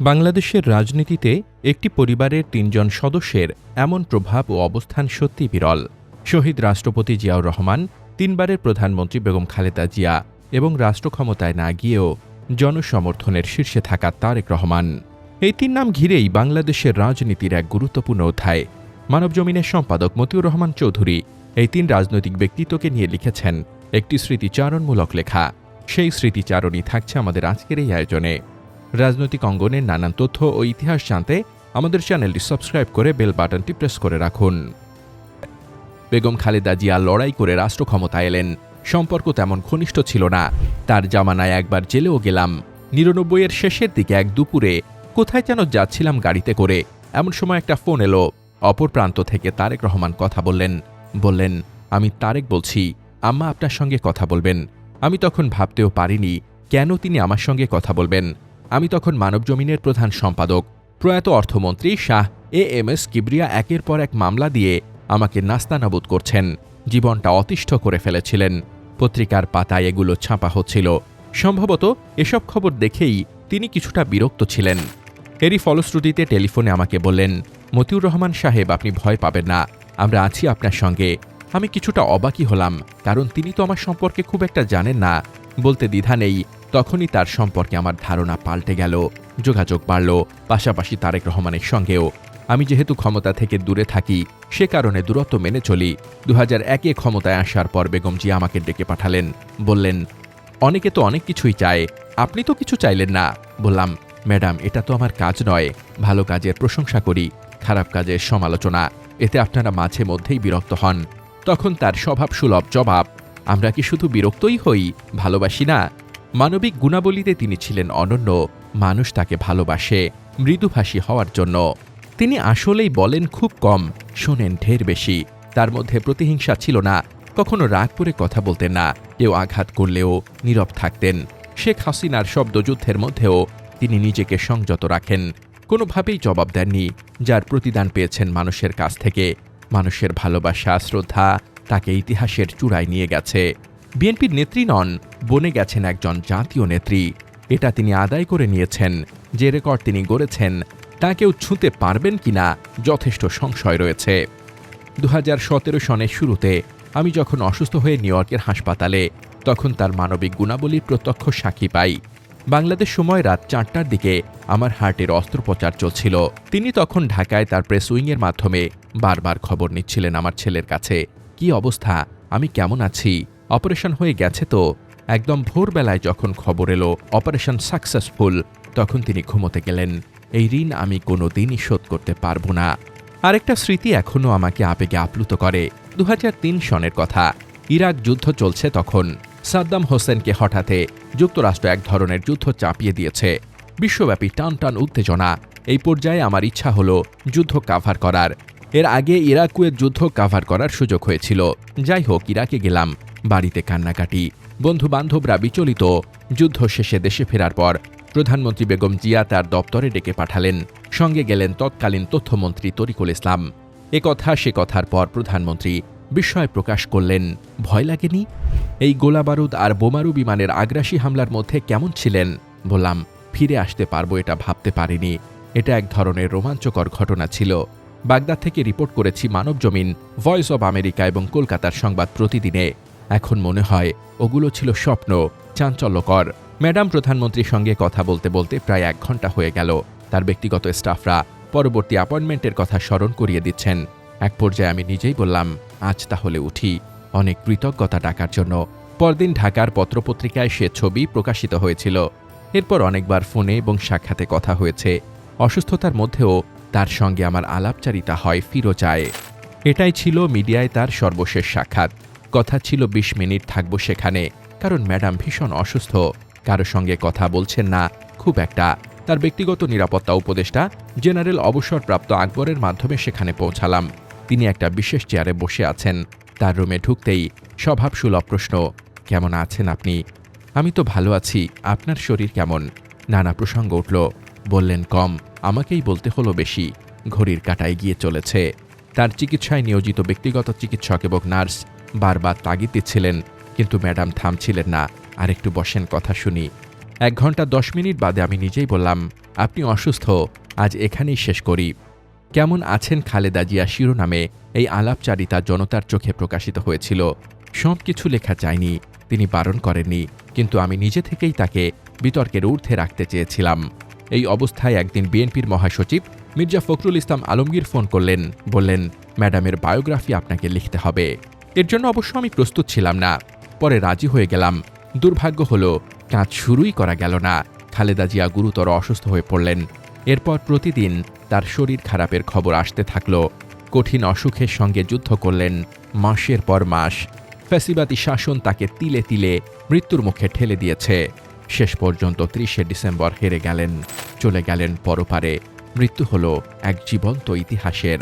বাংলাদেশের রাজনীতিতে একটি পরিবারের ৩ জন সদস্যের এমন প্রভাব ও অবস্থান সত্যি বিরল। শহীদ রাষ্ট্রপতি জিয়াউর রহমান, ৩ বারের প্রধানমন্ত্রী বেগম খালেদা জিয়া এবং রাষ্ট্র ক্ষমতায় না গিয়েও জনসমর্থনের শীর্ষে থাকা তারেক রহমান। এই ৩ নাম ঘিরেই বাংলাদেশের রাজনীতির এক গুরুত্বপূর্ণ অধ্যায়। মানবজমিনের সম্পাদক মতিউর রহমান চৌধুরী এই ৩ রাজনৈতিক ব্যক্তিত্বকে নিয়ে লিখেছেন একটি স্মৃতিচারণমূলক লেখা। সেই স্মৃতিচারণই থাকছে আমাদের আজকের এই আয়োজনে। রাজনৈতিক অঙ্গনের নানান তথ্য ও ইতিহাস জানতে আমাদের চ্যানেলটি সাবস্ক্রাইব করে বেল বাটনটি প্রেস করে রাখুন। বেগম খালেদা জিয়া লড়াই করে রাষ্ট্র ক্ষমতায় এলেন। সম্পর্ক তেমন ঘনিষ্ঠ ছিল না। তার জামানায় একবার জেলেও গেলাম। ৯৯-এর শেষের দিকে এক দুপুরে কোথায় যেন যাচ্ছিলাম গাড়িতে করে, এমন সময় একটা ফোন এলো। অপর প্রান্ত থেকে তারেক রহমান কথা বললেন, আমি তারেক বলছি, আম্মা আপনার সঙ্গে কথা বলবেন। আমি তখন ভাবতেও পারিনি কেন তিনি আমার সঙ্গে কথা বলবেন। আমি তখন মানবজমিনের প্রধান সম্পাদক প্রয়াত অর্থমন্ত্রী শাহ এএমএস কিবরিয়া একের পর এক মামলা দিয়ে আমাকে নাস্তানাবুদ করছেন। জীবনটা অতিষ্ঠ করে ফেলেছিলেন। পত্রিকার পাতায় এগুলো ছাপা হচ্ছিল। সম্ভবত এসব খবর দেখেই তিনি কিছুটা বিরক্ত ছিলেন। এরই ফলশ্রুতিতে টেলিফোনে আমাকে বললেন, মতিউর রহমান সাহেব, আপনি ভয় পাবেন না, আমরা আছি আপনার সঙ্গে। আমি কিছুটা অবাকই হলাম, কারণ তিনি তো আমার সম্পর্কে খুব একটা জানেন না। বলতে দ্বিধা নেই, তখনই তার সম্পর্কে আমার ধারণা পাল্টে গেল। যোগাযোগ বাড়ল, পাশাপাশি তারেক রহমানের সঙ্গেও। আমি যেহেতু ক্ষমতা থেকে দূরে থাকি, সে কারণে দূরত্ব মেনে চলি। ২০০১-এ ক্ষমতায় আসার পর বেগম জিয়া আমাকে ডেকে পাঠালেন। বললেন, অনেকে তো অনেক কিছুই চায়, আপনি তো কিছু চাইলেন না। বললাম, ম্যাডাম, এটা তো আমার কাজ নয়। ভালো কাজের প্রশংসা করি, খারাপ কাজের সমালোচনা, এতে আপনারা মাঝে মধ্যেই বিরক্ত হন। তখন তার স্বভাবসুলভ জবাব, আমরা কি শুধু বিরক্তই হই, ভালোবাসি না? মানবিক গুণাবলীতে তিনি ছিলেন অনন্য। মানুষ তাকে ভালোবাসে মৃদুভাষী হওয়ার জন্য। তিনি আসলেই বলেন খুব কম, শোনেন ঢের বেশি। তার মধ্যে প্রতিহিংসা ছিল না, কখনো রাগ করে কথা বলতেন না। কেউ আঘাত করলেও নীরব থাকতেন। শেখ হাসিনার শব্দযুদ্ধের মধ্যেও তিনি নিজেকে সংযত রাখেন। কোনোভাবেই জবাব দেননি, যার প্রতিদান পেয়েছেন মানুষের কাছ থেকে। মানুষের ভালোবাসা, শ্রদ্ধা তাকে ইতিহাসের চূড়ায় নিয়ে গেছে। বিএনপির নেত্রী নন, বনে গেছেন একজন জাতীয় নেত্রী। এটা তিনি আদায় করে নিয়েছেন। যে রেকর্ড তিনি গড়েছেন তা কেউ ছুঁতে পারবেন কিনা যথেষ্ট সংশয় রয়েছে। ২০১৭ সনের শুরুতে আমি যখন অসুস্থ হয়ে নিউ ইয়র্কের হাসপাতালে, তখন তার মানবিক গুণাবলীর প্রত্যক্ষ সাক্ষী পাই। বাংলাদেশ সময় রাত ৪টার দিকে আমার হার্টের অস্ত্রোপচার চলছিল। তিনি তখন ঢাকায় তার প্রেস উইংয়ের মাধ্যমে বারবার খবর নিচ্ছিলেন আমার ছেলের কাছে, কি অবস্থা, আমি কেমন আছি, অপারেশন হয়ে গেছে তো। একদম ভোরবেলায় যখন খবর এলো অপারেশন সাকসেসফুল, তখন তিনি ঘুমোতে গেলেন। এই ঋণ আমি কোনো দিনই শোধ করতে পারবো না। আরেকটা স্মৃতি এখনও আমাকে আবেগে আপ্লুত করে। ২০০৩ সনের কথা। ইরাক যুদ্ধ চলছে তখন। সাদ্দাম হোসেনকে হঠাৎ যুক্তরাষ্ট্র এক ধরনের যুদ্ধ চাপিয়ে দিয়েছে। বিশ্বব্যাপী টানটান উত্তেজনা। এই পর্যায়ে আমার ইচ্ছা হলো যুদ্ধ কাভার করার। এর আগে ইরাক-কুয়েত যুদ্ধ কাভার করার সুযোগ হয়েছিল। যাই হোক, ইরাকে গেলাম। বাড়িতে কান্নাকাটি, বন্ধু-বান্ধবরা বিচলিত। যুদ্ধ শেষে দেশে ফেরার পর প্রধানমন্ত্রী বেগম জিয়া তার দপ্তরে ডেকে পাঠালেন। সঙ্গে গেলেন তৎকালীন তথ্যমন্ত্রী তরিকুল ইসলাম। এ কথা সে কথার পর প্রধানমন্ত্রী বিস্ময় প্রকাশ করলেন, ভয় লাগেনি? এই গোলাবারুদ আর বোমারু বিমানের আগ্রাসী হামলার মধ্যে কেমন ছিলেন? বললাম, ফিরে আসতে পারবো এটা ভাবতে পারিনি। এটা এক ধরনের রোমাঞ্চকর ঘটনা ছিল। বাগদাদ থেকে রিপোর্ট করেছি মানবজমিন, ভয়েস অব আমেরিকা এবং কলকাতার সংবাদ প্রতিদিনে। এখন মনে হয় ওগুলো ছিল স্বপ্ন, চাঞ্চল্যকর। ম্যাডাম, প্রধানমন্ত্রীর সঙ্গে কথা বলতে বলতে প্রায় ১ ঘন্টা হয়ে গেল। তার ব্যক্তিগত স্টাফরা পরবর্তী অ্যাপয়েন্টমেন্টের কথা স্মরণ করিয়ে দিচ্ছেন। এক পর্যায়ে আমি নিজেই বললাম, আজ তাহলে উঠি, অনেক কৃতজ্ঞতা ডাকার জন্য। পরদিন ঢাকার পত্রপত্রিকায় সে ছবি প্রকাশিত হয়েছিল। এরপর অনেকবার ফোনে এবং সাক্ষাতে কথা হয়েছে। অসুস্থতার মধ্যেও তার সঙ্গে আমার আলাপচারিতা হয় ফিরোজায়। এটাই ছিল মিডিয়ায় তার সর্বশেষ সাক্ষাৎ। কথা ছিল ২০ মিনিট থাকব সেখানে, কারণ ম্যাডাম ভীষণ অসুস্থ। কারো সঙ্গে কথা বলছেন না খুব একটা। তার ব্যক্তিগত নিরাপত্তা উপদেষ্টা জেনারেল অবসরপ্রাপ্ত আকবরের মাধ্যমে সেখানে পৌঁছালাম। তিনি একটা বিশেষ চেয়ারে বসে আছেন। তার রুমে ঢুকতেই স্বভাবসুলভ প্রশ্ন, কেমন আছেন আপনি? আমি তো ভালো আছি, আপনার শরীর কেমন? নানা প্রসঙ্গ উঠল। বললেন কম, আমাকেই বলতে হলো বেশি। ঘড়ির কাঁটায় গিয়ে চলেছে। তার চিকিৎসায় নিয়োজিত ব্যক্তিগত চিকিৎসক এবং নার্স বারবার তাগিদ দিচ্ছিলেন, কিন্তু ম্যাডাম থামছিলেন না। আরেকটু বসেন, কথা শুনি। 1 ঘন্টা 10 মিনিট বাদে আমি নিজেই বললাম, আপনি অসুস্থ, আজ এখানেই শেষ করি। কেমন আছেন খালেদা জিয়া শিরোনামে এই আলাপচারিতা জনতার চোখে প্রকাশিত হয়েছিল। সবকিছু লেখা চায়নি, তিনি বারণ করেননি, কিন্তু আমি নিজে থেকেই তাকে বিতর্কের ঊর্ধ্বে রাখতে চেয়েছিলাম। এই অবস্থায় একদিন বিএনপির মহাসচিব মির্জা ফখরুল ইসলাম আলমগীর ফোন করলেন, বললেন, ম্যাডামের বায়োগ্রাফি আপনাকে লিখতে হবে। এর জন্য অবশ্য আমি প্রস্তুত ছিলাম না, পরে রাজি হয়ে গেলাম। দুর্ভাগ্য হলো কাজ শুরুই করা গেল না। খালেদা জিয়া গুরুতর অসুস্থ হয়ে পড়লেন। এরপর প্রতিদিন তার শরীর খারাপের খবর আসতে থাকল। কঠিন অসুখের সঙ্গে যুদ্ধ করলেন মাসের পর মাস। ফ্যাসিবাদী শাসন তাকে তিলে তিলে মৃত্যুর মুখে ঠেলে দিয়েছে। শেষ পর্যন্ত 30শে ডিসেম্বর হেরে গেলেন, চলে গেলেন পরপারে। মৃত্যু হল এক জীবন্ত ইতিহাসের।